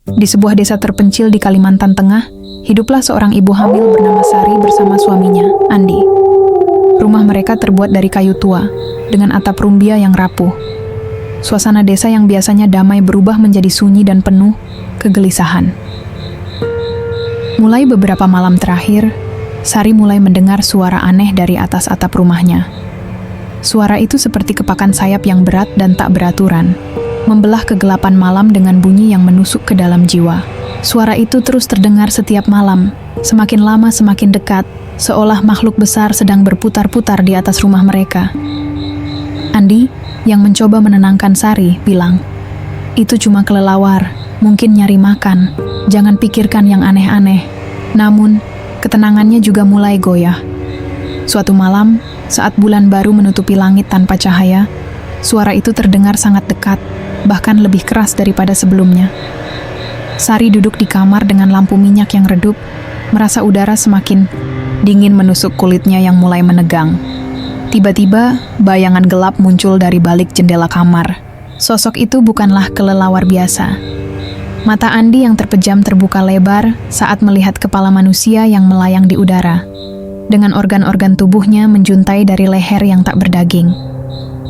Di sebuah desa terpencil di Kalimantan Tengah, hiduplah seorang ibu hamil bernama Sari bersama suaminya, Andi. Rumah mereka terbuat dari kayu tua, dengan atap rumbia yang rapuh. Suasana desa yang biasanya damai berubah menjadi sunyi dan penuh kegelisahan. Mulai beberapa malam terakhir, Sari mulai mendengar suara aneh dari atas atap rumahnya. Suara itu seperti kepakan sayap yang berat dan tak beraturan, membelah kegelapan malam dengan bunyi yang menusuk ke dalam jiwa. Suara itu terus terdengar setiap malam, semakin lama semakin dekat, seolah makhluk besar sedang berputar-putar di atas rumah mereka. Andi, yang mencoba menenangkan Sari, bilang, "Itu cuma kelelawar, mungkin nyari makan, jangan pikirkan yang aneh-aneh." Namun, ketenangannya juga mulai goyah. Suatu malam, saat bulan baru menutupi langit tanpa cahaya, suara itu terdengar sangat dekat, bahkan lebih keras daripada sebelumnya. Sari duduk di kamar dengan lampu minyak yang redup, merasa udara semakin dingin menusuk kulitnya yang mulai menegang. Tiba-tiba, bayangan gelap muncul dari balik jendela kamar. Sosok itu bukanlah kelelawar biasa. Mata Andi yang terpejam terbuka lebar saat melihat kepala manusia yang melayang di udara, dengan organ-organ tubuhnya menjuntai dari leher yang tak berdaging.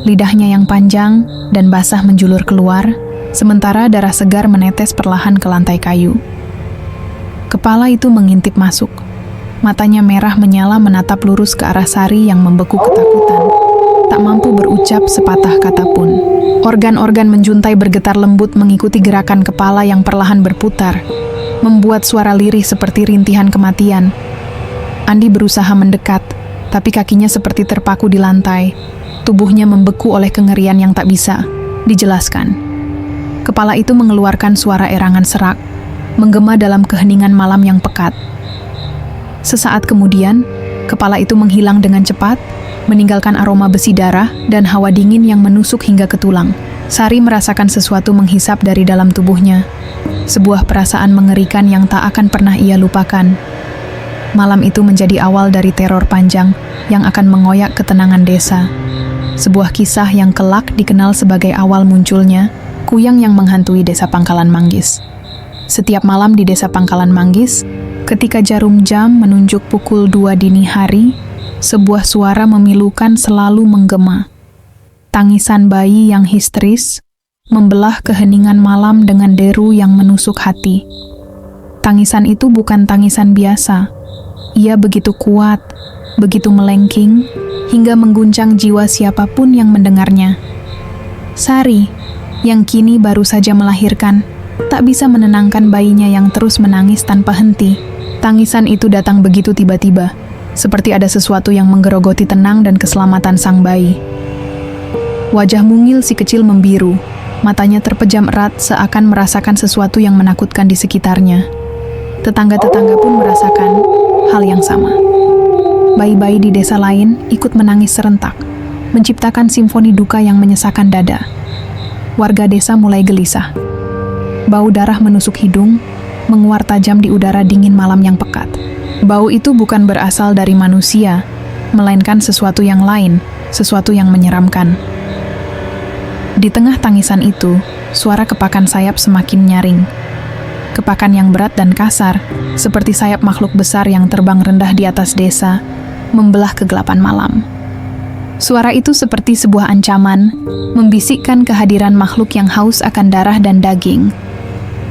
Lidahnya yang panjang dan basah menjulur keluar, sementara darah segar menetes perlahan ke lantai kayu. Kepala itu mengintip masuk. Matanya merah menyala menatap lurus ke arah Sari yang membeku ketakutan, tak mampu berucap sepatah kata pun. Organ-organ menjuntai bergetar lembut mengikuti gerakan kepala yang perlahan berputar, membuat suara lirih seperti rintihan kematian. Andi berusaha mendekat, tapi kakinya seperti terpaku di lantai. Tubuhnya membeku oleh kengerian yang tak bisa dijelaskan. Kepala itu mengeluarkan suara erangan serak, menggema dalam keheningan malam yang pekat. Sesaat kemudian, kepala itu menghilang dengan cepat, meninggalkan aroma besi darah dan hawa dingin yang menusuk hingga ke tulang. Sari merasakan sesuatu menghisap dari dalam tubuhnya, sebuah perasaan mengerikan yang tak akan pernah ia lupakan. Malam itu menjadi awal dari teror panjang yang akan mengoyak ketenangan desa. Sebuah kisah yang kelak dikenal sebagai awal munculnya kuyang yang menghantui desa Pangkalan Manggis. Setiap malam di desa Pangkalan Manggis, ketika jarum jam menunjuk pukul 2 dini hari, sebuah suara memilukan selalu menggema. Tangisan bayi yang histeris membelah keheningan malam dengan deru yang menusuk hati. Tangisan itu bukan tangisan biasa. Ia begitu kuat, begitu melengking, hingga mengguncang jiwa siapapun yang mendengarnya. Sari, yang kini baru saja melahirkan, tak bisa menenangkan bayinya yang terus menangis tanpa henti. Tangisan itu datang begitu tiba-tiba, seperti ada sesuatu yang menggerogoti tenang dan keselamatan sang bayi. Wajah mungil si kecil membiru, matanya terpejam erat seakan merasakan sesuatu yang menakutkan di sekitarnya. Tetangga-tetangga pun merasakan hal yang sama. Bayi-bayi di desa lain ikut menangis serentak, menciptakan simfoni duka yang menyesakan dada. Warga desa mulai gelisah. Bau darah menusuk hidung, menguar tajam di udara dingin malam yang pekat. Bau itu bukan berasal dari manusia, melainkan sesuatu yang lain, sesuatu yang menyeramkan. Di tengah tangisan itu, suara kepakan sayap semakin nyaring. Kepakan yang berat dan kasar, seperti sayap makhluk besar yang terbang rendah di atas desa, membelah kegelapan malam. Suara itu seperti sebuah ancaman, membisikkan kehadiran makhluk yang haus akan darah dan daging.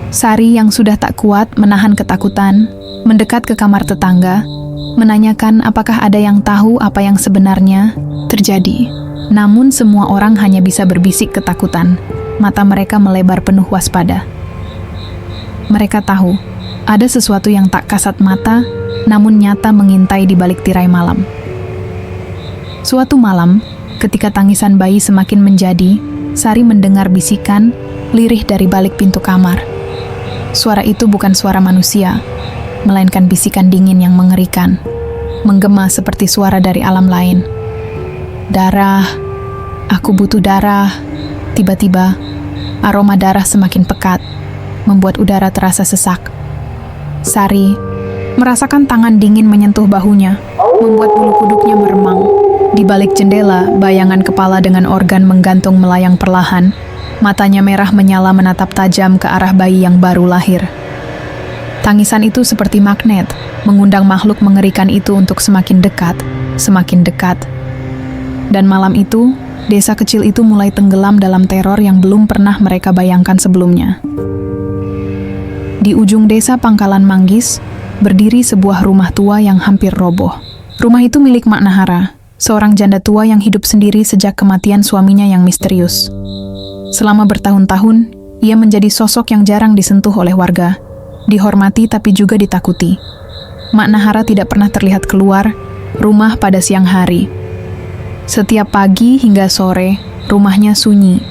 Sari yang sudah tak kuat menahan ketakutan, mendekat ke kamar tetangga, menanyakan apakah ada yang tahu apa yang sebenarnya terjadi. Namun semua orang hanya bisa berbisik ketakutan, mata mereka melebar penuh waspada. Mereka tahu, ada sesuatu yang tak kasat mata, namun nyata mengintai di balik tirai malam. Suatu malam, ketika tangisan bayi semakin menjadi, Sari mendengar bisikan, lirih dari balik pintu kamar. Suara itu bukan suara manusia, melainkan bisikan dingin yang mengerikan, menggema seperti suara dari alam lain. Darah, aku butuh darah. Tiba-tiba, aroma darah semakin pekat, membuat udara terasa sesak. Sari merasakan tangan dingin menyentuh bahunya, membuat bulu kuduknya meremang. Di balik jendela, bayangan kepala dengan organ menggantung melayang perlahan, Matanya merah menyala menatap tajam ke arah bayi yang baru lahir. Tangisan itu seperti magnet, mengundang makhluk mengerikan itu untuk semakin dekat, semakin dekat. Dan malam itu, desa kecil itu mulai tenggelam dalam teror yang belum pernah mereka bayangkan sebelumnya. Di ujung desa Pangkalan Manggis, berdiri sebuah rumah tua yang hampir roboh. Rumah itu milik Mak Nahara, seorang janda tua yang hidup sendiri sejak kematian suaminya yang misterius. Selama bertahun-tahun, ia menjadi sosok yang jarang disentuh oleh warga, dihormati tapi juga ditakuti. Mak Nahara tidak pernah terlihat keluar rumah pada siang hari. Setiap pagi hingga sore, rumahnya sunyi.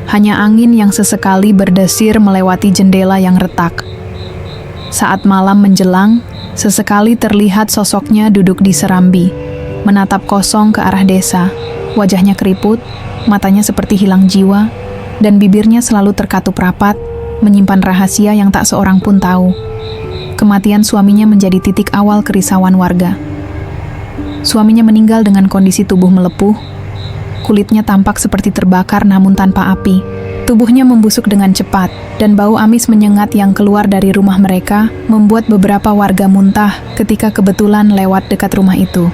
Hanya angin yang sesekali berdesir melewati jendela yang retak. Saat malam menjelang, sesekali terlihat sosoknya duduk di serambi, menatap kosong ke arah desa. Wajahnya keriput, matanya seperti hilang jiwa, dan bibirnya selalu terkatup rapat, menyimpan rahasia yang tak seorang pun tahu. Kematian suaminya menjadi titik awal kerisauan warga. Suaminya meninggal dengan kondisi tubuh melepuh, kulitnya tampak seperti terbakar namun tanpa api. Tubuhnya membusuk dengan cepat, dan bau amis menyengat yang keluar dari rumah mereka membuat beberapa warga muntah ketika kebetulan lewat dekat rumah itu.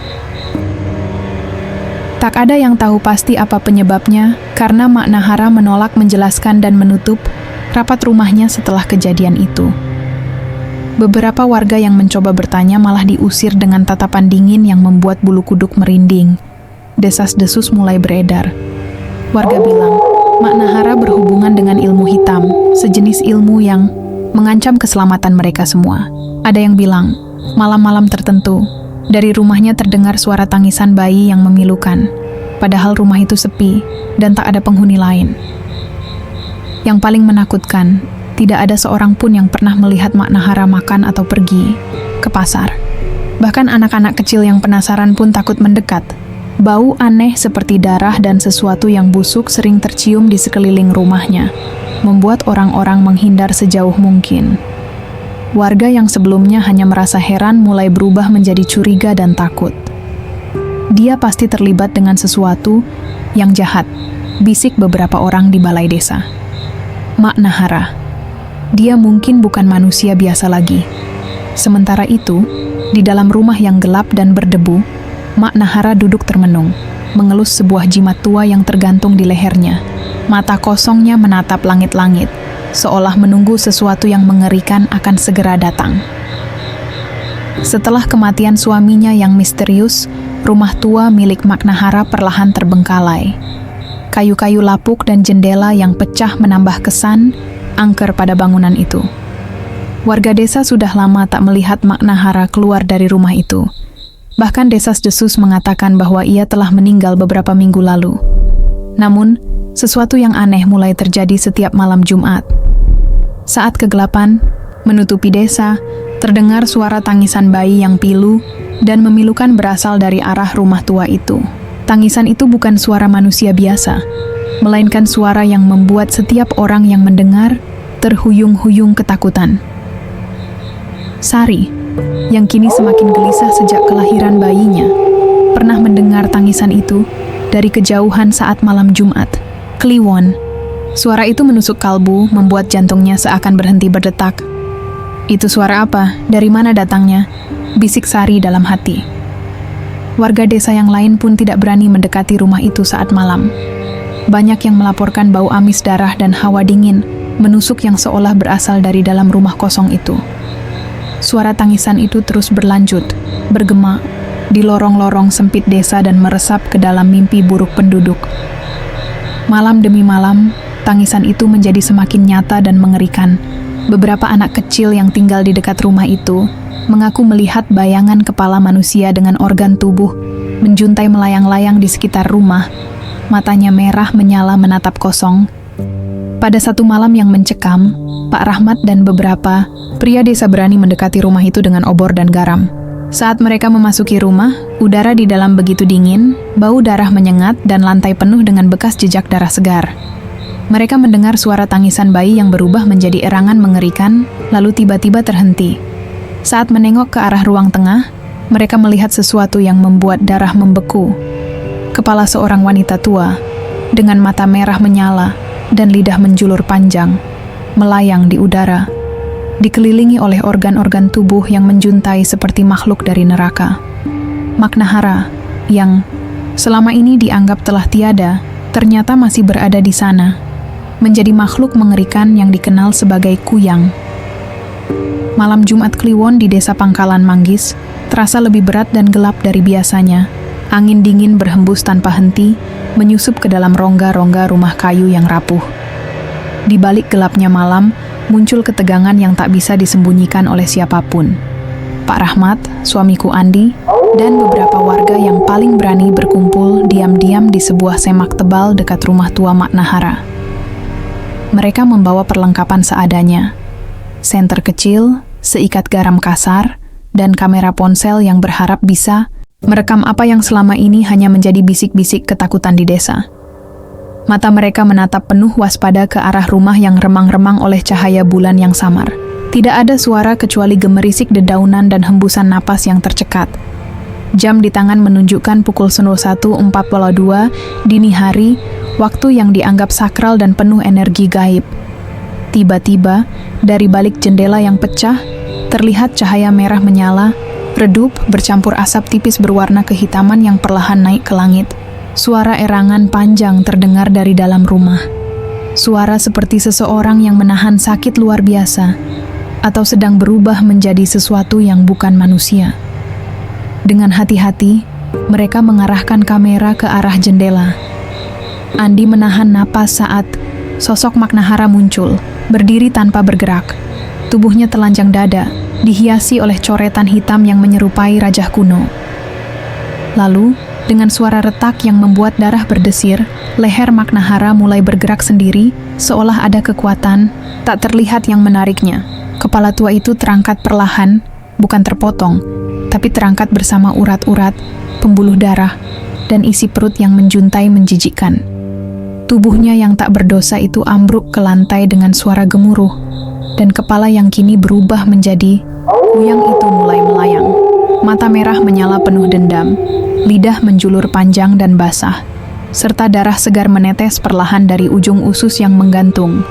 Tak ada yang tahu pasti apa penyebabnya, karena Mak Nahara menolak menjelaskan dan menutup rapat rumahnya setelah kejadian itu. Beberapa warga yang mencoba bertanya malah diusir dengan tatapan dingin yang membuat bulu kuduk merinding. Desas-desus mulai beredar. Warga bilang, Mak Nahara berhubungan dengan ilmu hitam, sejenis ilmu yang mengancam keselamatan mereka semua. Ada yang bilang, malam-malam tertentu, dari rumahnya terdengar suara tangisan bayi yang memilukan, padahal rumah itu sepi dan tak ada penghuni lain. Yang paling menakutkan, tidak ada seorang pun yang pernah melihat Mak Nahara makan atau pergi ke pasar. Bahkan anak-anak kecil yang penasaran pun takut mendekat. Bau aneh seperti darah dan sesuatu yang busuk sering tercium di sekeliling rumahnya, membuat orang-orang menghindar sejauh mungkin. Warga yang sebelumnya hanya merasa heran mulai berubah menjadi curiga dan takut. Dia pasti terlibat dengan sesuatu yang jahat, bisik beberapa orang di balai desa. Mak Nahara, dia mungkin bukan manusia biasa lagi. Sementara itu, di dalam rumah yang gelap dan berdebu, Mak Nahara duduk termenung, mengelus sebuah jimat tua yang tergantung di lehernya. Mata kosongnya menatap langit-langit, seolah menunggu sesuatu yang mengerikan akan segera datang. Setelah kematian suaminya yang misterius, rumah tua milik Mak Nahara perlahan terbengkalai. Kayu-kayu lapuk dan jendela yang pecah menambah kesan angker pada bangunan itu. Warga desa sudah lama tak melihat Mak Nahara keluar dari rumah itu. Bahkan desas-desus mengatakan bahwa ia telah meninggal beberapa minggu lalu. Namun, sesuatu yang aneh mulai terjadi setiap malam Jumat. Saat kegelapan menutupi desa, terdengar suara tangisan bayi yang pilu dan memilukan berasal dari arah rumah tua itu. Tangisan itu bukan suara manusia biasa, melainkan suara yang membuat setiap orang yang mendengar terhuyung-huyung ketakutan. Sari, yang kini semakin gelisah sejak kelahiran bayinya, pernah mendengar tangisan itu dari kejauhan saat malam Jumat. Kliwon. Suara itu menusuk kalbu, membuat jantungnya seakan berhenti berdetak. Itu suara apa? Dari mana datangnya? Bisik Sari dalam hati. Warga desa yang lain pun tidak berani mendekati rumah itu saat malam. Banyak yang melaporkan bau amis darah dan hawa dingin menusuk yang seolah berasal dari dalam rumah kosong itu. Suara tangisan itu terus berlanjut, bergema di lorong-lorong sempit desa dan meresap ke dalam mimpi buruk penduduk. Malam demi malam, tangisan itu menjadi semakin nyata dan mengerikan. Beberapa anak kecil yang tinggal di dekat rumah itu mengaku melihat bayangan kepala manusia dengan organ tubuh menjuntai melayang-layang di sekitar rumah. Matanya merah menyala menatap kosong. Pada satu malam yang mencekam, Pak Rahmat dan beberapa pria desa berani mendekati rumah itu dengan obor dan garam. Saat mereka memasuki rumah, udara di dalam begitu dingin, bau darah menyengat dan lantai penuh dengan bekas jejak darah segar. Mereka mendengar suara tangisan bayi yang berubah menjadi erangan mengerikan, lalu tiba-tiba terhenti. Saat menengok ke arah ruang tengah, mereka melihat sesuatu yang membuat darah membeku. Kepala seorang wanita tua, dengan mata merah menyala, dan lidah menjulur panjang, melayang di udara, dikelilingi oleh organ-organ tubuh yang menjuntai seperti makhluk dari neraka. Magnahara, yang selama ini dianggap telah tiada, ternyata masih berada di sana, menjadi makhluk mengerikan yang dikenal sebagai Kuyang. Malam Jumat Kliwon di desa Pangkalan Manggis terasa lebih berat dan gelap dari biasanya. Angin dingin berhembus tanpa henti, menyusup ke dalam rongga-rongga rumah kayu yang rapuh. Di balik gelapnya malam, muncul ketegangan yang tak bisa disembunyikan oleh siapapun. Pak Rahmat, suamiku Andi, dan beberapa warga yang paling berani berkumpul diam-diam di sebuah semak tebal dekat rumah tua Magnahara. Mereka membawa perlengkapan seadanya. Senter kecil, seikat garam kasar, dan kamera ponsel yang berharap bisa merekam apa yang selama ini hanya menjadi bisik-bisik ketakutan di desa. Mata mereka menatap penuh waspada ke arah rumah yang remang-remang oleh cahaya bulan yang samar. Tidak ada suara kecuali gemerisik dedaunan dan hembusan napas yang tercekat. Jam di tangan menunjukkan pukul 01.42 dini hari, waktu yang dianggap sakral dan penuh energi gaib. Tiba-tiba, dari balik jendela yang pecah, terlihat cahaya merah menyala, redup bercampur asap tipis berwarna kehitaman yang perlahan naik ke langit. Suara erangan panjang terdengar dari dalam rumah. Suara seperti seseorang yang menahan sakit luar biasa, atau sedang berubah menjadi sesuatu yang bukan manusia. Dengan hati-hati, mereka mengarahkan kamera ke arah jendela. Andi menahan napas saat sosok Magnahara muncul, berdiri tanpa bergerak. Tubuhnya telanjang dada, dihiasi oleh coretan hitam yang menyerupai raja kuno. Lalu, dengan suara retak yang membuat darah berdesir, leher Magnahara mulai bergerak sendiri, seolah ada kekuatan tak terlihat yang menariknya. Kepala tua itu terangkat perlahan, bukan terpotong, tapi terangkat bersama urat-urat, pembuluh darah, dan isi perut yang menjuntai menjijikkan. Tubuhnya yang tak berdosa itu ambruk ke lantai dengan suara gemuruh, dan kepala yang kini berubah menjadi Kuyang itu mulai melayang. Mata merah menyala penuh dendam, lidah menjulur panjang dan basah, serta darah segar menetes perlahan dari ujung usus yang menggantung.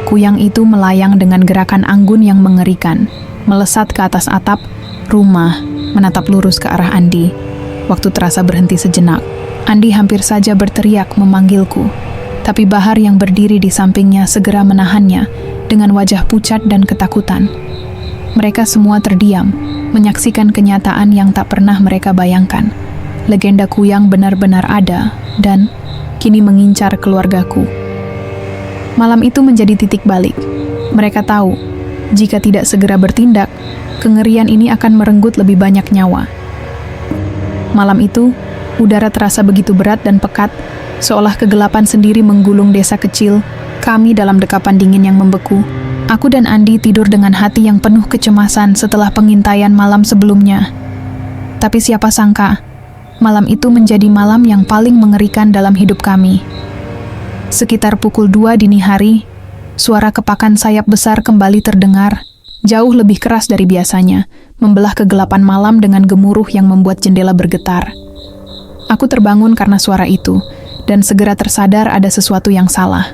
Kuyang itu melayang dengan gerakan anggun yang mengerikan, melesat ke atas atap rumah, menatap lurus ke arah Andi. Waktu terasa berhenti sejenak. Andi hampir saja berteriak memanggilku, tapi Bahar yang berdiri di sampingnya segera menahannya dengan wajah pucat dan ketakutan. Mereka semua terdiam, menyaksikan kenyataan yang tak pernah mereka bayangkan. Legenda Kuyang benar-benar ada dan kini mengincar keluargaku. Malam itu menjadi titik balik. Mereka tahu, jika tidak segera bertindak, kengerian ini akan merenggut lebih banyak nyawa. Malam itu, udara terasa begitu berat dan pekat, seolah kegelapan sendiri menggulung desa kecil, kami dalam dekapan dingin yang membeku. Aku dan Andi tidur dengan hati yang penuh kecemasan setelah pengintaian malam sebelumnya. Tapi siapa sangka, malam itu menjadi malam yang paling mengerikan dalam hidup kami. Sekitar pukul 2 dini hari, suara kepakan sayap besar kembali terdengar, jauh lebih keras dari biasanya, membelah kegelapan malam dengan gemuruh yang membuat jendela bergetar. Aku terbangun karena suara itu, dan segera tersadar ada sesuatu yang salah.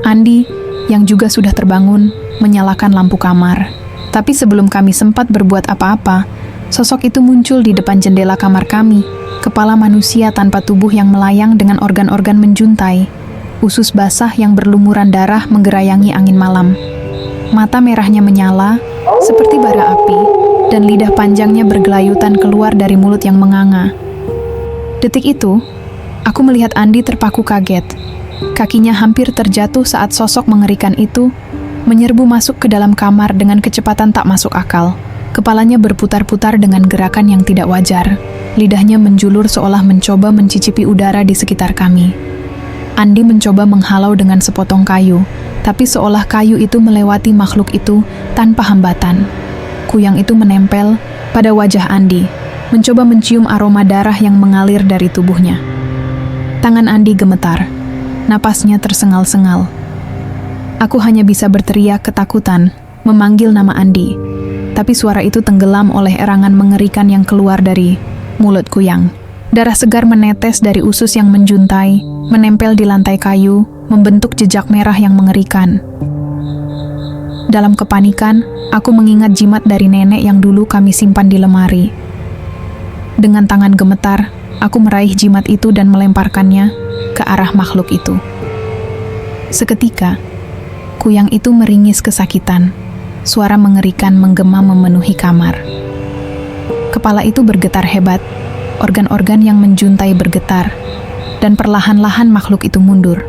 Andi, yang juga sudah terbangun, menyalakan lampu kamar. Tapi sebelum kami sempat berbuat apa-apa, sosok itu muncul di depan jendela kamar kami, kepala manusia tanpa tubuh yang melayang dengan organ-organ menjuntai, usus basah yang berlumuran darah menggerayangi angin malam. Mata merahnya menyala, seperti bara api, dan lidah panjangnya bergelayutan keluar dari mulut yang menganga. Detik itu, aku melihat Andi terpaku kaget. Kakinya hampir terjatuh saat sosok mengerikan itu menyerbu masuk ke dalam kamar dengan kecepatan tak masuk akal. Kepalanya berputar-putar dengan gerakan yang tidak wajar. Lidahnya menjulur seolah mencoba mencicipi udara di sekitar kami. Andi mencoba menghalau dengan sepotong kayu, tapi seolah kayu itu melewati makhluk itu tanpa hambatan. Kuyang itu menempel pada wajah Andi, mencoba mencium aroma darah yang mengalir dari tubuhnya. Tangan Andi gemetar. Napasnya tersengal-sengal. Aku hanya bisa berteriak ketakutan, memanggil nama Andi. Tapi suara itu tenggelam oleh erangan mengerikan yang keluar dari mulut Kuyang. Darah segar menetes dari usus yang menjuntai, menempel di lantai kayu, membentuk jejak merah yang mengerikan. Dalam kepanikan, aku mengingat jimat dari nenek yang dulu kami simpan di lemari. Dengan tangan gemetar, aku meraih jimat itu dan melemparkannya ke arah makhluk itu. Seketika, kuyang itu meringis kesakitan. Suara mengerikan menggema memenuhi kamar. Kepala itu bergetar hebat, organ-organ yang menjuntai bergetar, dan perlahan-lahan makhluk itu mundur,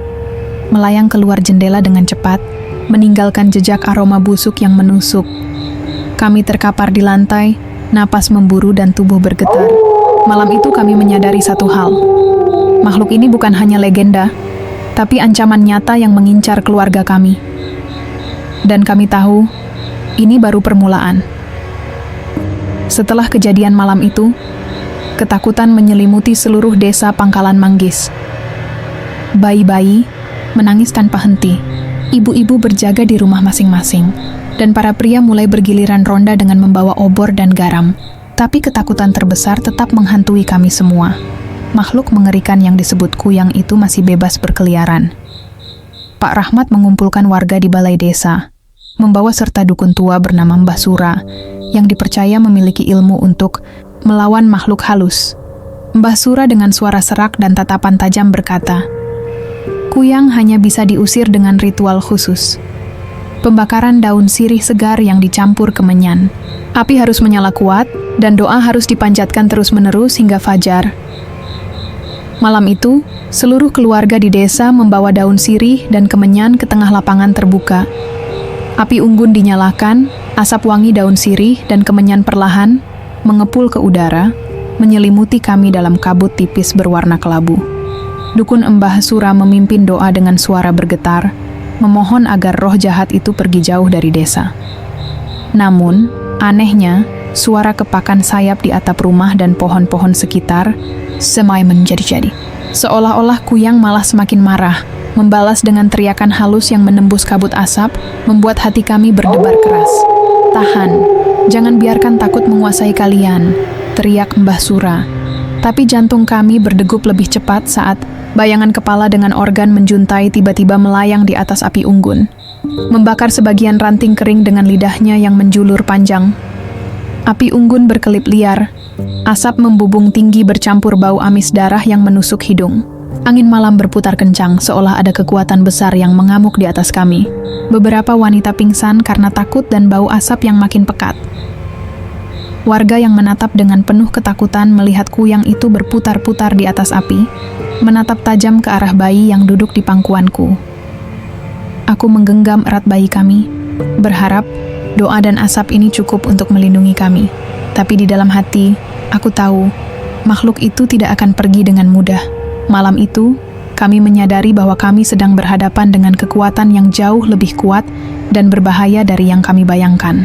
melayang keluar jendela dengan cepat, meninggalkan jejak aroma busuk yang menusuk. Kami terkapar di lantai, napas memburu dan tubuh bergetar. Malam itu kami menyadari satu hal. Makhluk ini bukan hanya legenda, tapi ancaman nyata yang mengincar keluarga kami. Dan kami tahu, ini baru permulaan. Setelah kejadian malam itu, ketakutan menyelimuti seluruh desa Pangkalan Manggis. Bayi-bayi menangis tanpa henti, ibu-ibu berjaga di rumah masing-masing, dan para pria mulai bergiliran ronda dengan membawa obor dan garam. Tapi ketakutan terbesar tetap menghantui kami semua. Makhluk mengerikan yang disebut kuyang itu masih bebas berkeliaran. Pak Rahmat mengumpulkan warga di balai desa, membawa serta dukun tua bernama Mbah Sura, yang dipercaya memiliki ilmu untuk melawan makhluk halus. Mbah Sura dengan suara serak dan tatapan tajam berkata, kuyang hanya bisa diusir dengan ritual khusus. Pembakaran daun sirih segar yang dicampur kemenyan. Api harus menyala kuat, dan doa harus dipanjatkan terus-menerus hingga fajar. Malam itu, seluruh keluarga di desa membawa daun sirih dan kemenyan ke tengah lapangan terbuka. Api unggun dinyalakan, asap wangi daun sirih dan kemenyan perlahan mengepul ke udara, menyelimuti kami dalam kabut tipis berwarna kelabu. Dukun Mbah Sura memimpin doa dengan suara bergetar, memohon agar roh jahat itu pergi jauh dari desa. Namun, anehnya, suara kepakan sayap di atap rumah dan pohon-pohon sekitar semai menjadi-jadi. Seolah-olah kuyang malah semakin marah, membalas dengan teriakan halus yang menembus kabut asap, membuat hati kami berdebar keras. Tahan, jangan biarkan takut menguasai kalian, teriak Mbah Sura. Tapi jantung kami berdegup lebih cepat saat bayangan kepala dengan organ menjuntai tiba-tiba melayang di atas api unggun, membakar sebagian ranting kering dengan lidahnya yang menjulur panjang. Api unggun berkelip liar, asap membubung tinggi bercampur bau amis darah yang menusuk hidung. Angin malam berputar kencang seolah ada kekuatan besar yang mengamuk di atas kami. Beberapa wanita pingsan karena takut dan bau asap yang makin pekat. Warga yang menatap dengan penuh ketakutan melihat kuyang itu berputar-putar di atas api, menatap tajam ke arah bayi yang duduk di pangkuanku. Aku menggenggam erat bayi kami, berharap doa dan asap ini cukup untuk melindungi kami. Tapi di dalam hati, aku tahu makhluk itu tidak akan pergi dengan mudah. Malam itu, kami menyadari bahwa kami sedang berhadapan dengan kekuatan yang jauh lebih kuat dan berbahaya dari yang kami bayangkan.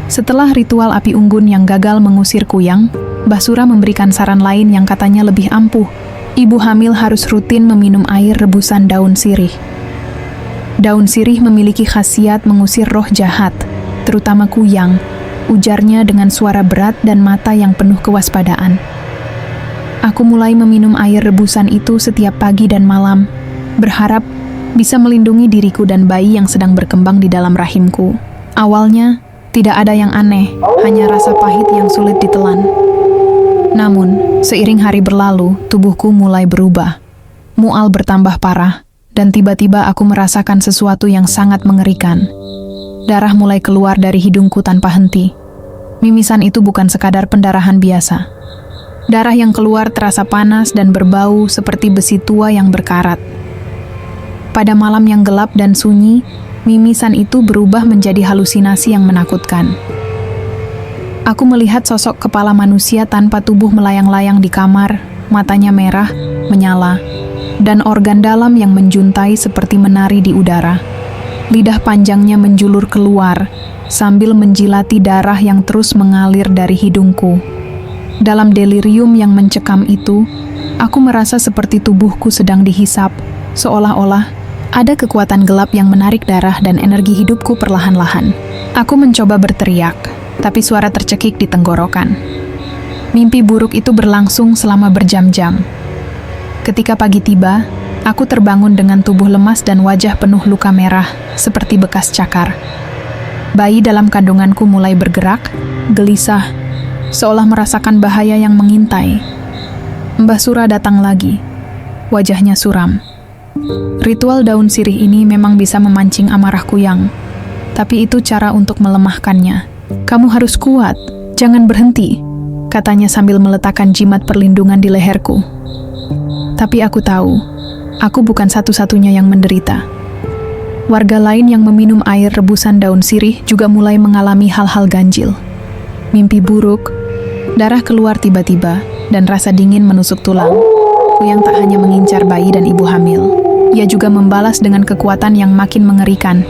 Setelah ritual api unggun yang gagal mengusir kuyang, Mbah Sura memberikan saran lain yang katanya lebih ampuh. Ibu hamil harus rutin meminum air rebusan daun sirih. Daun sirih memiliki khasiat mengusir roh jahat, terutama kuyang, ujarnya dengan suara berat dan mata yang penuh kewaspadaan. Aku mulai meminum air rebusan itu setiap pagi dan malam, berharap bisa melindungi diriku dan bayi yang sedang berkembang di dalam rahimku. Awalnya, tidak ada yang aneh, hanya rasa pahit yang sulit ditelan. Namun, seiring hari berlalu, tubuhku mulai berubah. Mual bertambah parah, dan tiba-tiba aku merasakan sesuatu yang sangat mengerikan. Darah mulai keluar dari hidungku tanpa henti. Mimisan itu bukan sekadar pendarahan biasa. Darah yang keluar terasa panas dan berbau seperti besi tua yang berkarat. Pada malam yang gelap dan sunyi, mimisan itu berubah menjadi halusinasi yang menakutkan. Aku melihat sosok kepala manusia tanpa tubuh melayang-layang di kamar, matanya merah, menyala, dan organ dalam yang menjuntai seperti menari di udara. Lidah panjangnya menjulur keluar, sambil menjilati darah yang terus mengalir dari hidungku. Dalam delirium yang mencekam itu, aku merasa seperti tubuhku sedang dihisap, seolah-olah ada kekuatan gelap yang menarik darah dan energi hidupku perlahan-lahan. Aku mencoba berteriak, tapi suara tercekik di tenggorokan. Mimpi buruk itu berlangsung selama berjam-jam. Ketika pagi tiba, Aku terbangun dengan tubuh lemas dan wajah penuh luka merah, seperti bekas cakar. Bayi dalam kandunganku mulai bergerak, gelisah, seolah merasakan bahaya yang mengintai. Mbah Sura datang lagi. Wajahnya suram. Ritual daun sirih ini memang bisa memancing amarah Kuyang, tapi itu cara untuk melemahkannya. Kamu harus kuat, jangan berhenti, katanya sambil meletakkan jimat perlindungan di leherku. Tapi aku tahu, aku bukan satu-satunya yang menderita. Warga lain yang meminum air rebusan daun sirih juga mulai mengalami hal-hal ganjil. Mimpi buruk, darah keluar tiba-tiba, dan rasa dingin menusuk tulang. Kuyang tak hanya mengincar bayi dan ibu hamil, ia juga membalas dengan kekuatan yang makin mengerikan.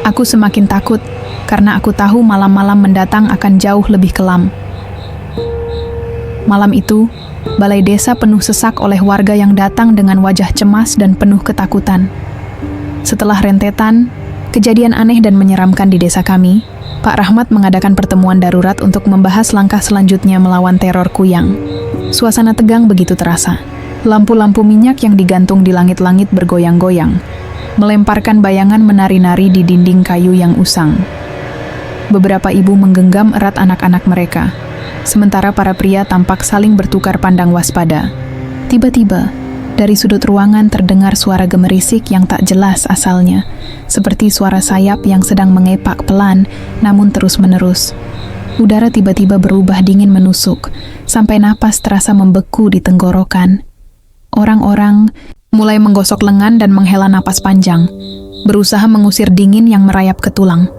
Aku semakin takut, karena aku tahu malam-malam mendatang akan jauh lebih kelam. Malam itu, balai desa penuh sesak oleh warga yang datang dengan wajah cemas dan penuh ketakutan. Setelah rentetan kejadian aneh dan menyeramkan di desa kami, Pak Rahmat mengadakan pertemuan darurat untuk membahas langkah selanjutnya melawan teror Kuyang. Suasana tegang begitu terasa. Lampu-lampu minyak yang digantung di langit-langit bergoyang-goyang, melemparkan bayangan menari-nari di dinding kayu yang usang. Beberapa ibu menggenggam erat anak-anak mereka, sementara para pria tampak saling bertukar pandang waspada. Tiba-tiba, dari sudut ruangan terdengar suara gemerisik yang tak jelas asalnya, seperti suara sayap yang sedang mengepak pelan, namun terus-menerus. Udara tiba-tiba berubah dingin menusuk, sampai napas terasa membeku di tenggorokan. Orang-orang mulai menggosok lengan dan menghela napas panjang, berusaha mengusir dingin yang merayap ke tulang.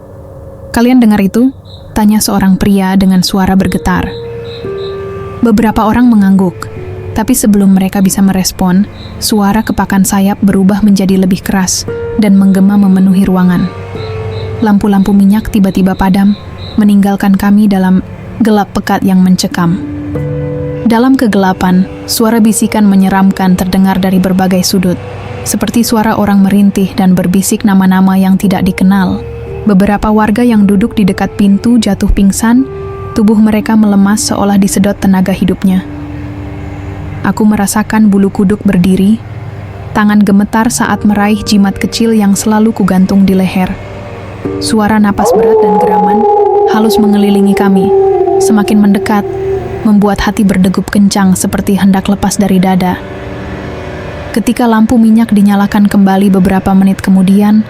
"Kalian dengar itu?" tanya seorang pria dengan suara bergetar. Beberapa orang mengangguk, tapi sebelum mereka bisa merespon, suara kepakan sayap berubah menjadi lebih keras dan menggema memenuhi ruangan. Lampu-lampu minyak tiba-tiba padam, meninggalkan kami dalam gelap pekat yang mencekam. Dalam kegelapan, suara bisikan menyeramkan terdengar dari berbagai sudut, seperti suara orang merintih dan berbisik nama-nama yang tidak dikenal. Beberapa warga yang duduk di dekat pintu jatuh pingsan, tubuh mereka melemas seolah disedot tenaga hidupnya. Aku merasakan bulu kuduk berdiri, tangan gemetar saat meraih jimat kecil yang selalu kugantung di leher. Suara napas berat dan geraman halus mengelilingi kami, semakin mendekat, membuat hati berdegup kencang seperti hendak lepas dari dada. Ketika lampu minyak dinyalakan kembali beberapa menit kemudian,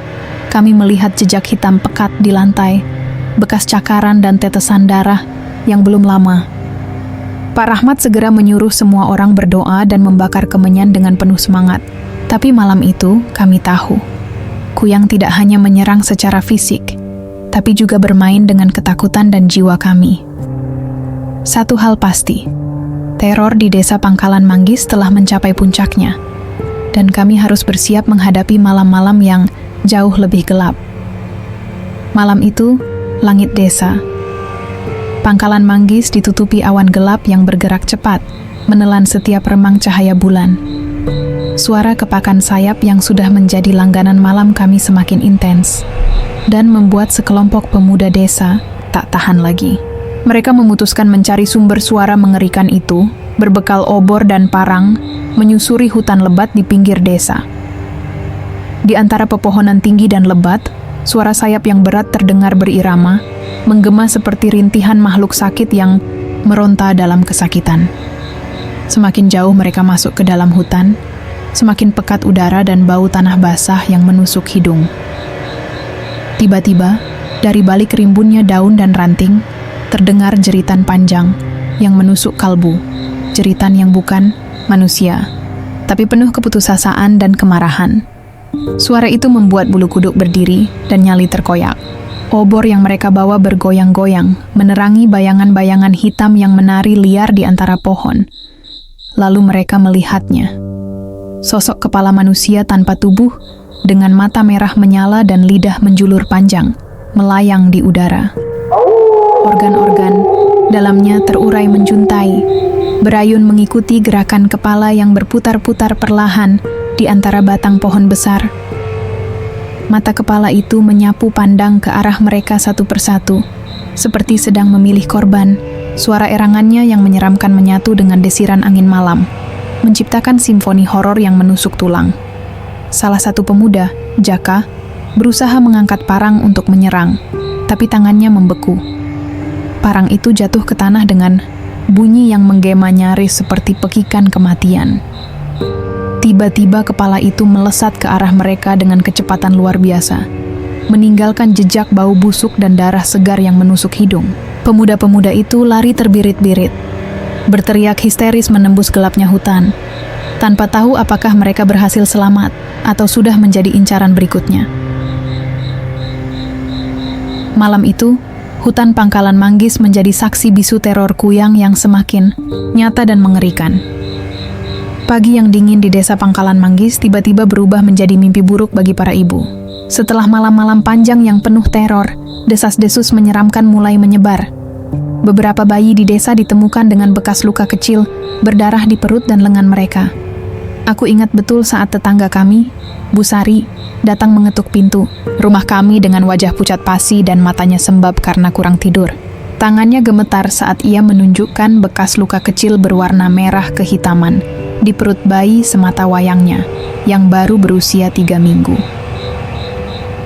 kami melihat jejak hitam pekat di lantai, bekas cakaran dan tetesan darah yang belum lama. Pak Rahmat segera menyuruh semua orang berdoa dan membakar kemenyan dengan penuh semangat. Tapi malam itu, kami tahu, Kuyang tidak hanya menyerang secara fisik, tapi juga bermain dengan ketakutan dan jiwa kami. Satu hal pasti, teror di desa Pangkalan Manggis telah mencapai puncaknya, dan kami harus bersiap menghadapi malam-malam yang jauh lebih gelap. Malam itu, langit desa Pangkalan Manggis ditutupi awan gelap yang bergerak cepat, menelan setiap remang cahaya bulan. Suara kepakan sayap yang sudah menjadi langganan malam kami semakin intens, dan membuat sekelompok pemuda desa tak tahan lagi. Mereka memutuskan mencari sumber suara mengerikan itu, berbekal obor dan parang, menyusuri hutan lebat di pinggir desa. Di antara pepohonan tinggi dan lebat, suara sayap yang berat terdengar berirama, menggema seperti rintihan makhluk sakit yang meronta dalam kesakitan. Semakin jauh mereka masuk ke dalam hutan, semakin pekat udara dan bau tanah basah yang menusuk hidung. Tiba-tiba, dari balik rimbunnya daun dan ranting, terdengar jeritan panjang yang menusuk kalbu. Jeritan yang bukan manusia, tapi penuh keputusasaan dan kemarahan. Suara itu membuat bulu kuduk berdiri dan nyali terkoyak. Obor yang mereka bawa bergoyang-goyang, menerangi bayangan-bayangan hitam yang menari liar di antara pohon. Lalu mereka melihatnya. Sosok kepala manusia tanpa tubuh, dengan mata merah menyala dan lidah menjulur panjang, melayang di udara. Organ-organ dalamnya terurai menjuntai, berayun mengikuti gerakan kepala yang berputar-putar perlahan di antara batang pohon besar. Mata kepala itu menyapu pandang ke arah mereka satu persatu, seperti sedang memilih korban. Suara erangannya yang menyeramkan menyatu dengan desiran angin malam. menciptakan simfoni horor yang menusuk tulang. Salah satu pemuda, Jaka, berusaha mengangkat parang untuk menyerang, tapi tangannya membeku. Parang itu jatuh ke tanah dengan bunyi yang menggema nyaris seperti pekikan kematian. Tiba-tiba kepala itu melesat ke arah mereka dengan kecepatan luar biasa, meninggalkan jejak bau busuk dan darah segar yang menusuk hidung. Pemuda-pemuda itu lari terbirit-birit, berteriak histeris menembus gelapnya hutan, tanpa tahu apakah mereka berhasil selamat atau sudah menjadi incaran berikutnya. Malam itu, hutan Pangkalan Manggis menjadi saksi bisu teror Kuyang yang semakin nyata dan mengerikan. Pagi yang dingin di desa Pangkalan Manggis tiba-tiba berubah menjadi mimpi buruk bagi para ibu. Setelah malam-malam panjang yang penuh teror, desas-desus menyeramkan mulai menyebar. Beberapa bayi di desa ditemukan dengan bekas luka kecil, berdarah di perut dan lengan mereka. Aku ingat betul saat tetangga kami, Bu Sari, datang mengetuk pintu rumah kami dengan wajah pucat pasi dan matanya sembab karena kurang tidur. Tangannya gemetar saat ia menunjukkan bekas luka kecil berwarna merah kehitaman di perut bayi semata wayangnya yang baru berusia 3 minggu.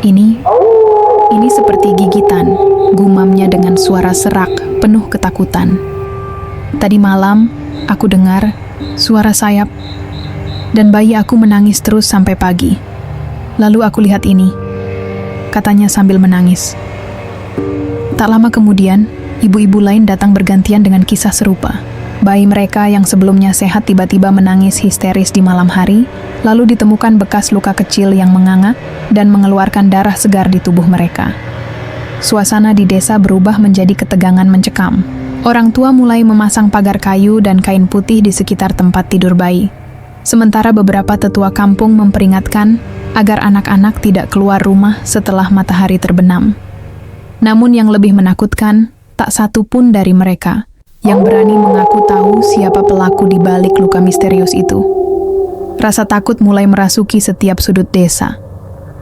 Ini seperti gigitan, gumamnya dengan suara serak penuh ketakutan. Tadi malam, aku dengar suara sayap dan bayi aku menangis terus sampai pagi. Lalu aku lihat ini, katanya sambil menangis. Tak lama kemudian, ibu-ibu lain datang bergantian dengan kisah serupa. Bayi mereka yang sebelumnya sehat tiba-tiba menangis histeris di malam hari, lalu ditemukan bekas luka kecil yang menganga dan mengeluarkan darah segar di tubuh mereka. Suasana di desa berubah menjadi ketegangan mencekam. Orang tua mulai memasang pagar kayu dan kain putih di sekitar tempat tidur bayi. Sementara beberapa tetua kampung memperingatkan agar anak-anak tidak keluar rumah setelah matahari terbenam. Namun yang lebih menakutkan, tak satu pun dari mereka yang berani mengaku tahu siapa pelaku di balik luka misterius itu. Rasa takut mulai merasuki setiap sudut desa.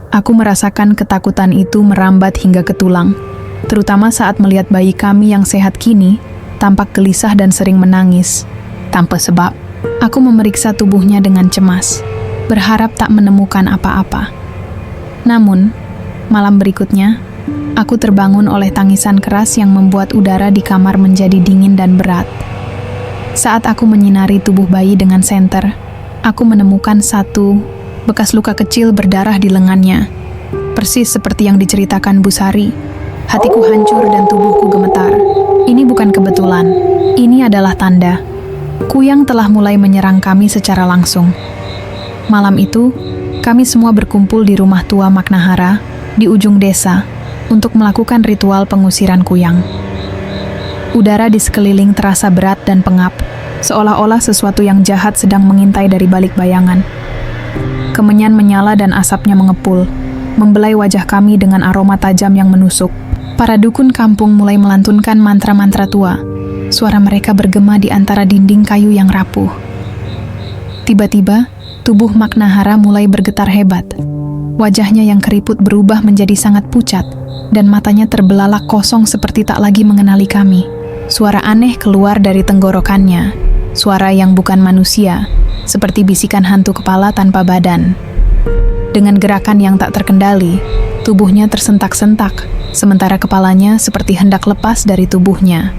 Aku merasakan ketakutan itu merambat hingga ke tulang, terutama saat melihat bayi kami yang sehat kini tampak gelisah dan sering menangis tanpa sebab. Aku memeriksa tubuhnya dengan cemas, berharap tak menemukan apa-apa. Namun, malam berikutnya, aku terbangun oleh tangisan keras yang membuat udara di kamar menjadi dingin dan berat. Saat aku menyinari tubuh bayi dengan senter, aku menemukan satu bekas luka kecil berdarah di lengannya. Persis seperti yang diceritakan Bu Sari. Hatiku hancur dan tubuhku gemetar. Ini bukan kebetulan. Ini adalah tanda. Kuyang telah mulai menyerang kami secara langsung. Malam itu, kami semua berkumpul di rumah tua Maknahara di ujung desa untuk melakukan ritual pengusiran Kuyang. Udara di sekeliling terasa berat dan pengap, seolah-olah sesuatu yang jahat sedang mengintai dari balik bayangan. Kemenyan menyala dan asapnya mengepul, membelai wajah kami dengan aroma tajam yang menusuk. Para dukun kampung mulai melantunkan mantra-mantra tua. Suara mereka bergema di antara dinding kayu yang rapuh. Tiba-tiba, tubuh Maknahara mulai bergetar hebat. Wajahnya yang keriput berubah menjadi sangat pucat, dan matanya terbelalak kosong seperti tak lagi mengenali kami. Suara aneh keluar dari tenggorokannya, suara yang bukan manusia, seperti bisikan hantu kepala tanpa badan. Dengan gerakan yang tak terkendali, tubuhnya tersentak-sentak, sementara kepalanya seperti hendak lepas dari tubuhnya.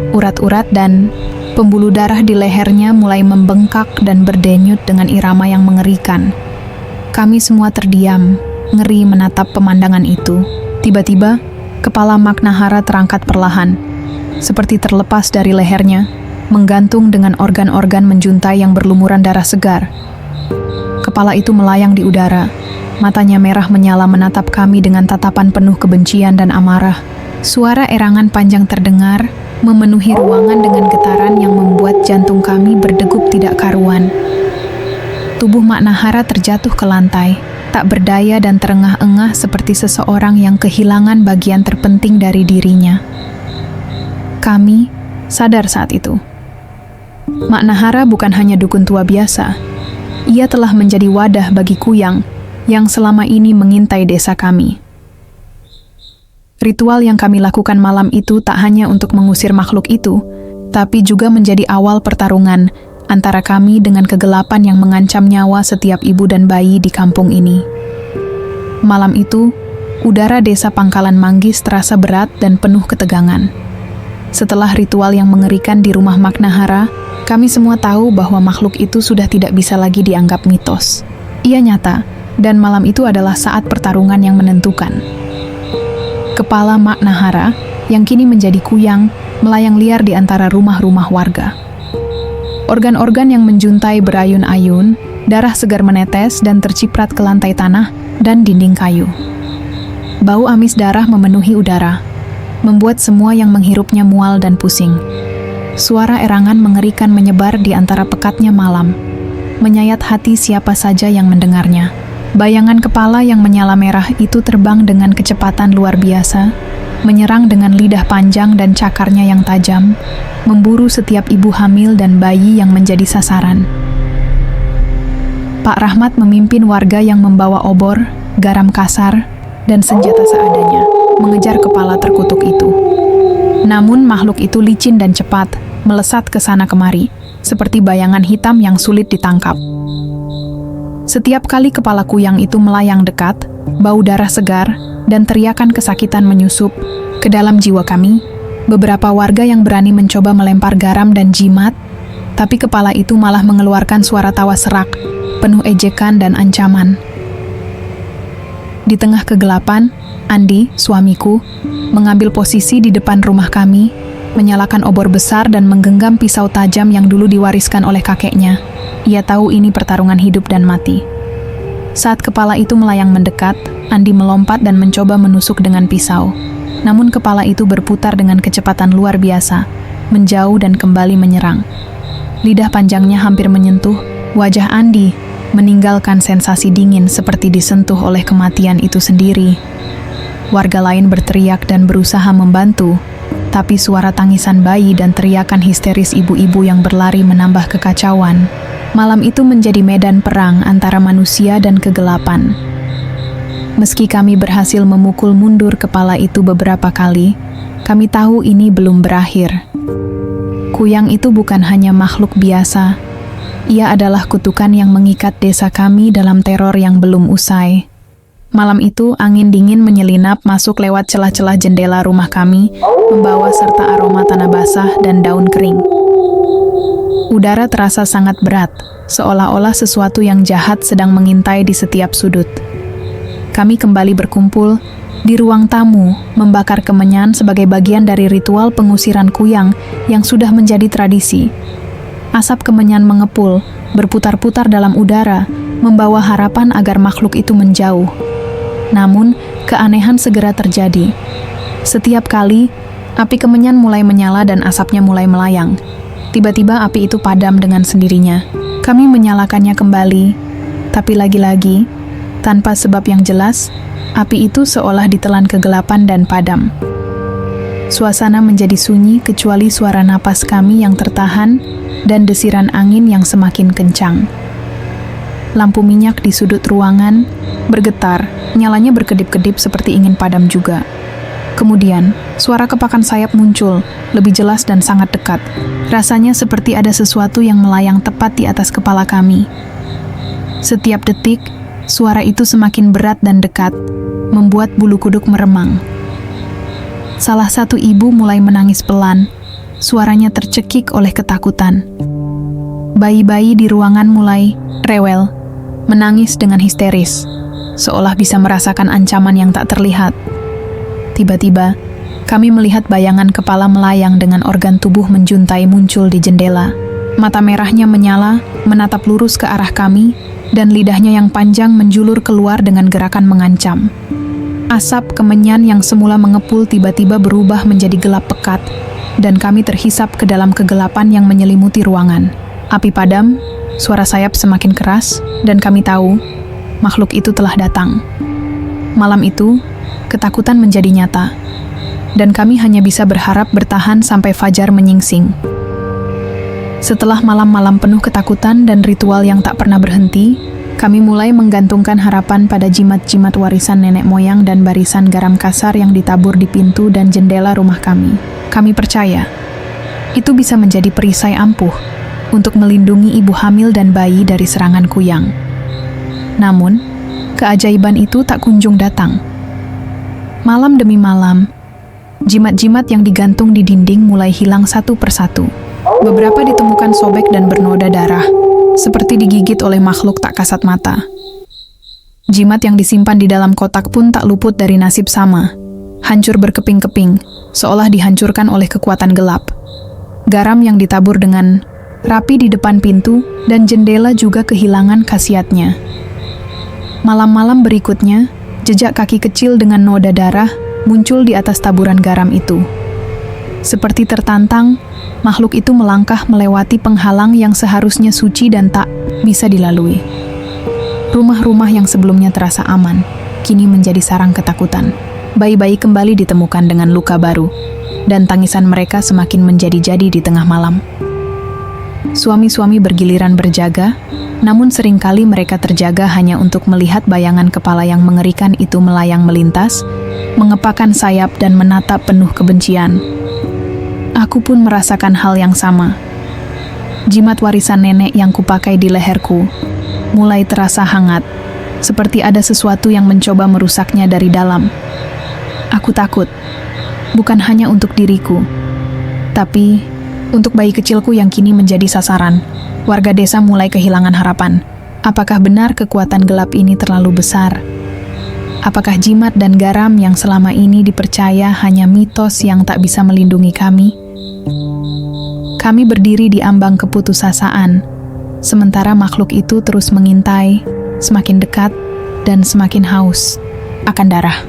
Urat-urat dan pembuluh darah di lehernya mulai membengkak dan berdenyut dengan irama yang mengerikan. Kami semua terdiam, ngeri menatap pemandangan itu. Tiba-tiba, kepala Maknahara terangkat perlahan, seperti terlepas dari lehernya, menggantung dengan organ-organ menjuntai yang berlumuran darah segar. Kepala itu melayang di udara, matanya merah menyala menatap kami dengan tatapan penuh kebencian dan amarah. Suara erangan panjang terdengar, memenuhi ruangan dengan getaran yang membuat jantung kami berdegup tidak karuan. Tubuh Maknahara terjatuh ke lantai, tak berdaya dan terengah-engah seperti seseorang yang kehilangan bagian terpenting dari dirinya. Kami sadar saat itu. Maknahara bukan hanya dukun tua biasa. Ia telah menjadi wadah bagi Kuyang yang selama ini mengintai desa kami. Ritual yang kami lakukan malam itu tak hanya untuk mengusir makhluk itu, tapi juga menjadi awal pertarungan antara kami dengan kegelapan yang mengancam nyawa setiap ibu dan bayi di kampung ini. Malam itu, udara desa Pangkalan Manggis terasa berat dan penuh ketegangan. Setelah ritual yang mengerikan di rumah Magnahara, kami semua tahu bahwa makhluk itu sudah tidak bisa lagi dianggap mitos. Ia nyata, dan malam itu adalah saat pertarungan yang menentukan. Kepala Magnahara, yang kini menjadi kuyang, melayang liar di antara rumah-rumah warga. Organ-organ yang menjuntai berayun-ayun, darah segar menetes dan terciprat ke lantai tanah dan dinding kayu. Bau amis darah memenuhi udara, membuat semua yang menghirupnya mual dan pusing. Suara erangan mengerikan menyebar di antara pekatnya malam, menyayat hati siapa saja yang mendengarnya. Bayangan kepala yang menyala merah itu terbang dengan kecepatan luar biasa, menyerang dengan lidah panjang dan cakarnya yang tajam, memburu setiap ibu hamil dan bayi yang menjadi sasaran. Pak Rahmat memimpin warga yang membawa obor, garam kasar, dan senjata seadanya, mengejar kepala terkutuk itu. Namun makhluk itu licin dan cepat, melesat ke sana kemari, seperti bayangan hitam yang sulit ditangkap. Setiap kali kepala kuyang itu melayang dekat, bau darah segar, dan teriakan kesakitan menyusup ke dalam jiwa kami. Beberapa warga yang berani mencoba melempar garam dan jimat, tapi kepala itu malah mengeluarkan suara tawa serak, penuh ejekan dan ancaman. Di tengah kegelapan, Andi, suamiku, mengambil posisi di depan rumah kami, menyalakan obor besar dan menggenggam pisau tajam yang dulu diwariskan oleh kakeknya. Ia tahu ini pertarungan hidup dan mati. Saat kepala itu melayang mendekat, Andi melompat dan mencoba menusuk dengan pisau. Namun kepala itu berputar dengan kecepatan luar biasa, menjauh dan kembali menyerang. Lidah panjangnya hampir menyentuh wajah Andi, meninggalkan sensasi dingin seperti disentuh oleh kematian itu sendiri. Warga lain berteriak dan berusaha membantu, tapi suara tangisan bayi dan teriakan histeris ibu-ibu yang berlari menambah kekacauan. Malam itu menjadi medan perang antara manusia dan kegelapan. Meski kami berhasil memukul mundur kepala itu beberapa kali, kami tahu ini belum berakhir. Kuyang itu bukan hanya makhluk biasa. Ia adalah kutukan yang mengikat desa kami dalam teror yang belum usai. Malam itu, angin dingin menyelinap masuk lewat celah-celah jendela rumah kami, membawa serta aroma tanah basah dan daun kering. Udara terasa sangat berat, seolah-olah sesuatu yang jahat sedang mengintai di setiap sudut. Kami kembali berkumpul di ruang tamu, membakar kemenyan sebagai bagian dari ritual pengusiran kuyang yang sudah menjadi tradisi. Asap kemenyan mengepul, berputar-putar dalam udara, membawa harapan agar makhluk itu menjauh. Namun, keanehan segera terjadi. Setiap kali, api kemenyan mulai menyala dan asapnya mulai melayang. Tiba-tiba api itu padam dengan sendirinya. Kami menyalakannya kembali, tapi lagi-lagi, tanpa sebab yang jelas, api itu seolah ditelan kegelapan dan padam. Suasana menjadi sunyi kecuali suara napas kami yang tertahan dan desiran angin yang semakin kencang. Lampu minyak di sudut ruangan bergetar, nyalanya berkedip-kedip seperti ingin padam juga. Kemudian, suara kepakan sayap muncul, lebih jelas dan sangat dekat. Rasanya seperti ada sesuatu yang melayang tepat di atas kepala kami. Setiap detik, suara itu semakin berat dan dekat, membuat bulu kuduk meremang. Salah satu ibu mulai menangis pelan, suaranya tercekik oleh ketakutan. Bayi-bayi di ruangan mulai rewel, menangis dengan histeris, seolah bisa merasakan ancaman yang tak terlihat. Tiba-tiba, kami melihat bayangan kepala melayang dengan organ tubuh menjuntai muncul di jendela. Mata merahnya menyala, menatap lurus ke arah kami, dan lidahnya yang panjang menjulur keluar dengan gerakan mengancam. Asap kemenyan yang semula mengepul tiba-tiba berubah menjadi gelap pekat, dan kami terhisap ke dalam kegelapan yang menyelimuti ruangan. Api padam, suara sayap semakin keras, dan kami tahu makhluk itu telah datang. Malam itu, ketakutan menjadi nyata, dan kami hanya bisa berharap bertahan sampai fajar menyingsing. Setelah malam-malam penuh ketakutan dan ritual yang tak pernah berhenti, kami mulai menggantungkan harapan pada jimat-jimat warisan nenek moyang dan barisan garam kasar yang ditabur di pintu dan jendela rumah kami. Kami percaya, itu bisa menjadi perisai ampuh, untuk melindungi ibu hamil dan bayi dari serangan kuyang. Namun, keajaiban itu tak kunjung datang. Malam demi malam, jimat-jimat yang digantung di dinding mulai hilang satu persatu. Beberapa ditemukan sobek dan bernoda darah, seperti digigit oleh makhluk tak kasat mata. Jimat yang disimpan di dalam kotak pun tak luput dari nasib sama. Hancur berkeping-keping, seolah dihancurkan oleh kekuatan gelap. Garam yang ditabur dengan rapi di depan pintu dan jendela juga kehilangan khasiatnya. Malam-malam berikutnya, jejak kaki kecil dengan noda darah muncul di atas taburan garam itu. Seperti tertantang, makhluk itu melangkah melewati penghalang yang seharusnya suci dan tak bisa dilalui. Rumah-rumah yang sebelumnya terasa aman, kini menjadi sarang ketakutan. Bayi-bayi kembali ditemukan dengan luka baru, dan tangisan mereka semakin menjadi-jadi di tengah malam. Suami-suami bergiliran berjaga, namun seringkali mereka terjaga hanya untuk melihat bayangan kepala yang mengerikan itu melayang melintas, mengepakkan sayap dan menatap penuh kebencian. Aku pun merasakan hal yang sama. Jimat warisan nenek yang kupakai di leherku mulai terasa hangat, seperti ada sesuatu yang mencoba merusaknya dari dalam. Aku takut, bukan hanya untuk diriku, tapi untuk bayi kecilku yang kini menjadi sasaran. Warga desa mulai kehilangan harapan. Apakah benar kekuatan gelap ini terlalu besar? Apakah jimat dan garam yang selama ini dipercaya hanya mitos yang tak bisa melindungi kami? Kami berdiri di ambang keputusasaan, sementara makhluk itu terus mengintai, semakin dekat dan semakin haus akan darah.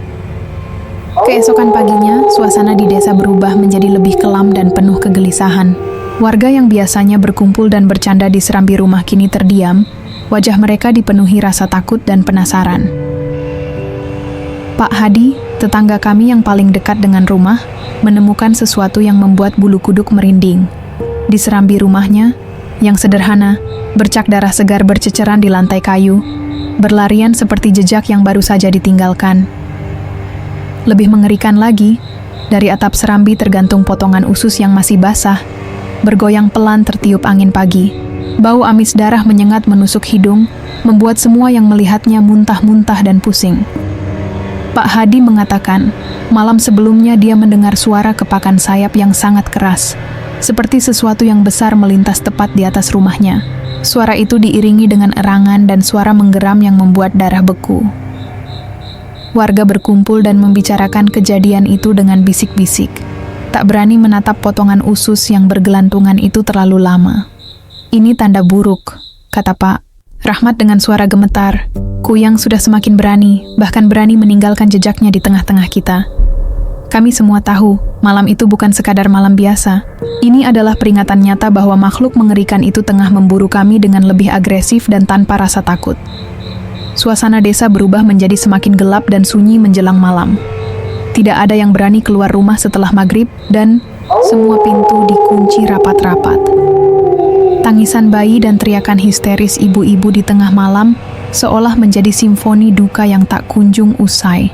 Keesokan paginya, suasana di desa berubah menjadi lebih kelam dan penuh kegelisahan. Warga yang biasanya berkumpul dan bercanda di serambi rumah kini terdiam, wajah mereka dipenuhi rasa takut dan penasaran. Pak Hadi, tetangga kami yang paling dekat dengan rumah, menemukan sesuatu yang membuat bulu kuduk merinding. Di serambi rumahnya, yang sederhana, bercak darah segar berceceran di lantai kayu, berlarian seperti jejak yang baru saja ditinggalkan. Lebih mengerikan lagi, dari atap serambi tergantung potongan usus yang masih basah, bergoyang pelan tertiup angin pagi. Bau amis darah menyengat menusuk hidung, membuat semua yang melihatnya muntah-muntah dan pusing. Pak Hadi mengatakan, malam sebelumnya dia mendengar suara kepakan sayap yang sangat keras, seperti sesuatu yang besar melintas tepat di atas rumahnya. Suara itu diiringi dengan erangan dan suara menggeram yang membuat darah beku. Warga berkumpul dan membicarakan kejadian itu dengan bisik-bisik. Tak berani menatap potongan usus yang bergelantungan itu terlalu lama. Ini tanda buruk, kata Pak Rahmat dengan suara gemetar. Kuyang sudah semakin berani, bahkan berani meninggalkan jejaknya di tengah-tengah kita. Kami semua tahu, malam itu bukan sekadar malam biasa. Ini adalah peringatan nyata bahwa makhluk mengerikan itu tengah memburu kami dengan lebih agresif dan tanpa rasa takut. Suasana desa berubah menjadi semakin gelap dan sunyi menjelang malam. Tidak ada yang berani keluar rumah setelah maghrib dan semua pintu dikunci rapat-rapat. Tangisan bayi dan teriakan histeris ibu-ibu di tengah malam seolah menjadi simfoni duka yang tak kunjung usai.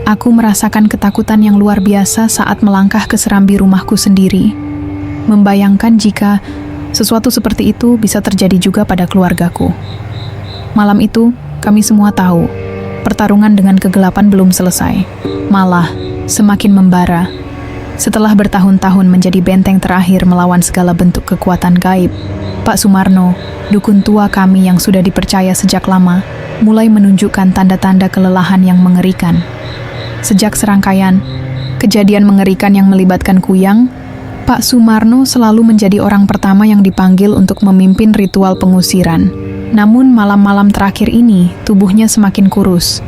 Aku merasakan ketakutan yang luar biasa saat melangkah ke serambi rumahku sendiri, membayangkan jika sesuatu seperti itu bisa terjadi juga pada keluargaku. Malam itu, kami semua tahu, pertarungan dengan kegelapan belum selesai, malah semakin membara. Setelah bertahun-tahun menjadi benteng terakhir melawan segala bentuk kekuatan gaib, Pak Sumarno, dukun tua kami yang sudah dipercaya sejak lama, mulai menunjukkan tanda-tanda kelelahan yang mengerikan. Sejak serangkaian kejadian mengerikan yang melibatkan kuyang, Pak Sumarno selalu menjadi orang pertama yang dipanggil untuk memimpin ritual pengusiran. Namun malam-malam terakhir ini, tubuhnya semakin kurus.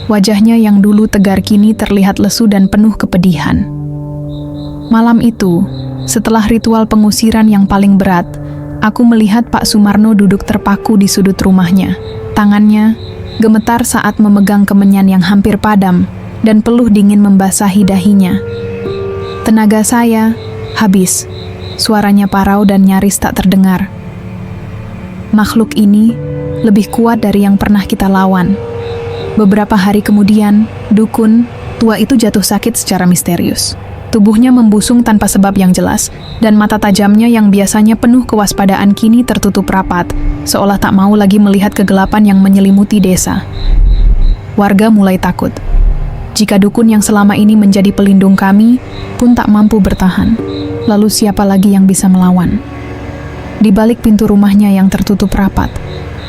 Wajahnya yang dulu tegar kini terlihat lesu dan penuh kepedihan. Malam itu, setelah ritual pengusiran yang paling berat, aku melihat Pak Sumarno duduk terpaku di sudut rumahnya. Tangannya gemetar saat memegang kemenyan yang hampir padam, dan peluh dingin membasahi dahinya. Tenaga saya habis, suaranya parau dan nyaris tak terdengar. Makhluk ini lebih kuat dari yang pernah kita lawan. Beberapa hari kemudian, dukun tua itu jatuh sakit secara misterius. Tubuhnya membusung tanpa sebab yang jelas, dan mata tajamnya yang biasanya penuh kewaspadaan kini tertutup rapat, seolah tak mau lagi melihat kegelapan yang menyelimuti desa. Warga mulai takut. Jika dukun yang selama ini menjadi pelindung kami pun tak mampu bertahan, lalu siapa lagi yang bisa melawan? Di balik pintu rumahnya yang tertutup rapat,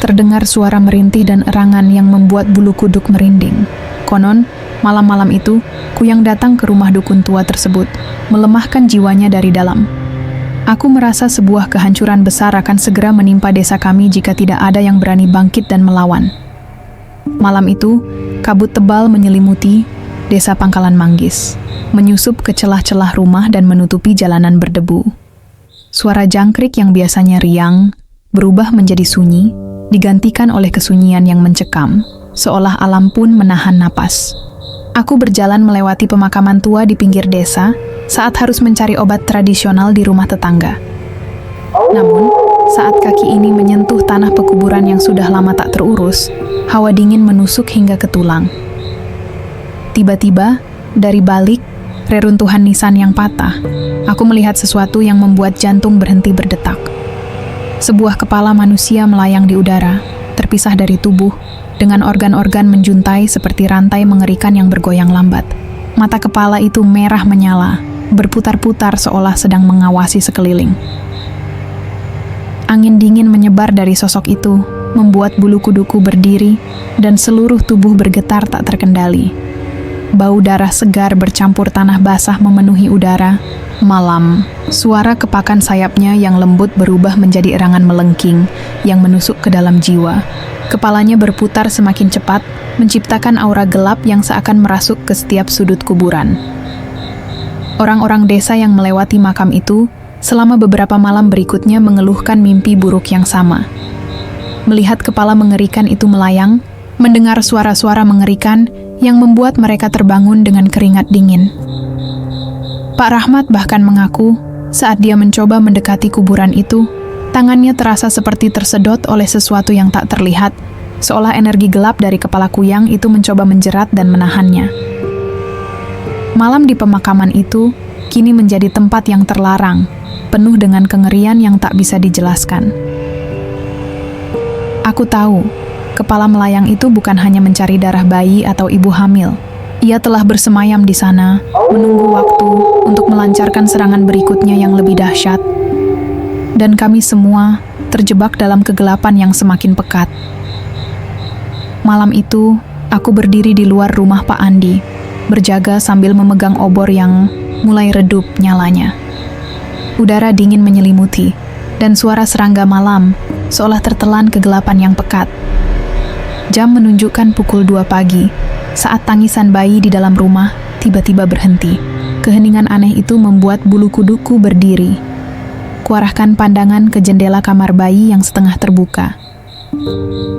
terdengar suara merintih dan erangan yang membuat bulu kuduk merinding. Konon, malam-malam itu, Kuyang datang ke rumah dukun tua tersebut, melemahkan jiwanya dari dalam. Aku merasa sebuah kehancuran besar akan segera menimpa desa kami jika tidak ada yang berani bangkit dan melawan. Malam itu, kabut tebal menyelimuti desa Pangkalan Manggis, menyusup ke celah-celah rumah dan menutupi jalanan berdebu. Suara jangkrik yang biasanya riang berubah menjadi sunyi, digantikan oleh kesunyian yang mencekam, seolah alam pun menahan napas. Aku berjalan melewati pemakaman tua di pinggir desa saat harus mencari obat tradisional di rumah tetangga. Namun, saat kaki ini menyentuh tanah pekuburan yang sudah lama tak terurus, hawa dingin menusuk hingga ke tulang. Tiba-tiba, dari balik reruntuhan nisan yang patah, aku melihat sesuatu yang membuat jantung berhenti berdetak. Sebuah kepala manusia melayang di udara, terpisah dari tubuh, dengan organ-organ menjuntai seperti rantai mengerikan yang bergoyang lambat. Mata kepala itu merah menyala, berputar-putar seolah sedang mengawasi sekeliling. Angin dingin menyebar dari sosok itu, membuat bulu kuduku berdiri, dan seluruh tubuh bergetar tak terkendali. Bau darah segar bercampur tanah basah memenuhi udara. Malam, suara kepakan sayapnya yang lembut berubah menjadi erangan melengking yang menusuk ke dalam jiwa. Kepalanya berputar semakin cepat, menciptakan aura gelap yang seakan merasuk ke setiap sudut kuburan. Orang-orang desa yang melewati makam itu selama beberapa malam berikutnya mengeluhkan mimpi buruk yang sama. Melihat kepala mengerikan itu melayang, mendengar suara-suara mengerikan yang membuat mereka terbangun dengan keringat dingin. Pak Rahmat bahkan mengaku, saat dia mencoba mendekati kuburan itu, tangannya terasa seperti tersedot oleh sesuatu yang tak terlihat, seolah energi gelap dari kepala Kuyang itu mencoba menjerat dan menahannya. Malam di pemakaman itu kini menjadi tempat yang terlarang, penuh dengan kengerian yang tak bisa dijelaskan. Aku tahu, kepala melayang itu bukan hanya mencari darah bayi atau ibu hamil. Ia telah bersemayam di sana, menunggu waktu untuk melancarkan serangan berikutnya yang lebih dahsyat. Dan kami semua terjebak dalam kegelapan yang semakin pekat. Malam itu, aku berdiri di luar rumah Pak Andi, berjaga sambil memegang obor yang mulai redup nyalanya. Udara dingin menyelimuti, dan suara serangga malam seolah tertelan kegelapan yang pekat. Jam menunjukkan pukul 2 pagi, saat tangisan bayi di dalam rumah tiba-tiba berhenti. Keheningan aneh itu membuat bulu kuduku berdiri. Kuarahkan pandangan ke jendela kamar bayi yang setengah terbuka.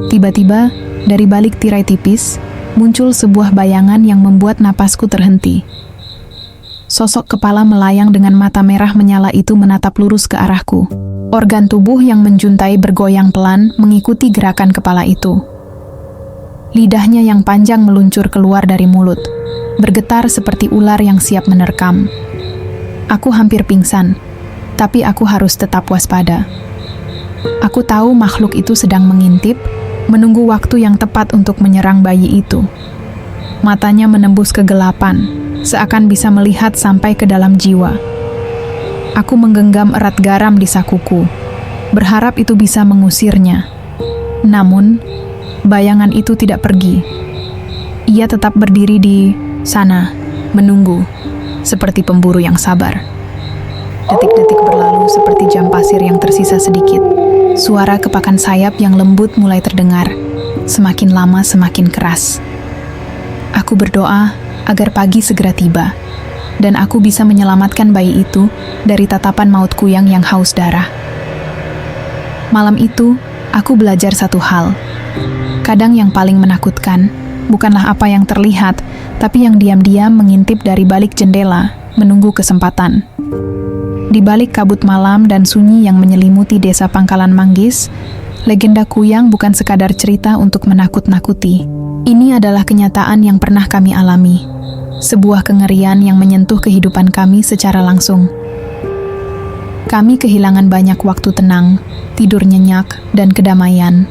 Tiba-tiba, dari balik tirai tipis, muncul sebuah bayangan yang membuat napasku terhenti. Sosok kepala melayang dengan mata merah menyala itu menatap lurus ke arahku. Organ tubuh yang menjuntai bergoyang pelan mengikuti gerakan kepala itu. Lidahnya yang panjang meluncur keluar dari mulut, bergetar seperti ular yang siap menerkam. Aku hampir pingsan, tapi aku harus tetap waspada. Aku tahu makhluk itu sedang mengintip, menunggu waktu yang tepat untuk menyerang bayi itu. Matanya menembus kegelapan, seakan bisa melihat sampai ke dalam jiwa. Aku menggenggam erat garam di sakuku, berharap itu bisa mengusirnya. Namun, bayangan itu tidak pergi. Ia tetap berdiri di sana, menunggu, seperti pemburu yang sabar. Detik-detik berlalu seperti jam pasir yang tersisa sedikit. Suara kepakan sayap yang lembut mulai terdengar, semakin lama semakin keras. Aku berdoa agar pagi segera tiba, dan aku bisa menyelamatkan bayi itu dari tatapan maut Kuyang yang haus darah. Malam itu, aku belajar satu hal. Kadang yang paling menakutkan bukanlah apa yang terlihat, tapi yang diam-diam mengintip dari balik jendela, menunggu kesempatan. Di balik kabut malam dan sunyi yang menyelimuti desa Pangkalan Manggis, legenda Kuyang bukan sekadar cerita untuk menakut-nakuti. Ini adalah kenyataan yang pernah kami alami. sebuah kengerian yang menyentuh kehidupan kami secara langsung. Kami kehilangan banyak waktu tenang, tidur nyenyak, dan kedamaian.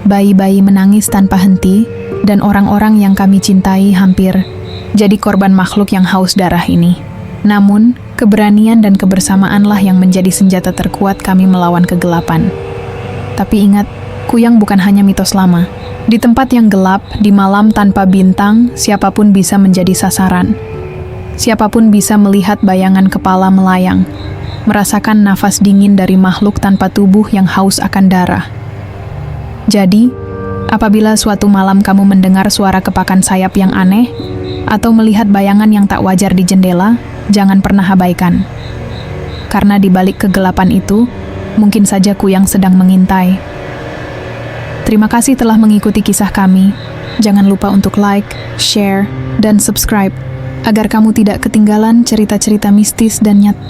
Bayi-bayi menangis tanpa henti, dan orang-orang yang kami cintai hampir jadi korban makhluk yang haus darah ini. Namun, keberanian dan kebersamaanlah yang menjadi senjata terkuat kami melawan kegelapan. Tapi ingat, kuyang bukan hanya mitos lama. Di tempat yang gelap, di malam tanpa bintang, siapapun bisa menjadi sasaran. Siapapun bisa melihat bayangan kepala melayang, merasakan nafas dingin dari makhluk tanpa tubuh yang haus akan darah. Jadi, apabila suatu malam kamu mendengar suara kepakan sayap yang aneh, atau melihat bayangan yang tak wajar di jendela, jangan pernah abaikan. Karena di balik kegelapan itu, mungkin saja kuyang sedang mengintai. Terima kasih telah mengikuti kisah kami. Jangan lupa untuk like, share, dan subscribe, agar kamu tidak ketinggalan cerita-cerita mistis dan nyata.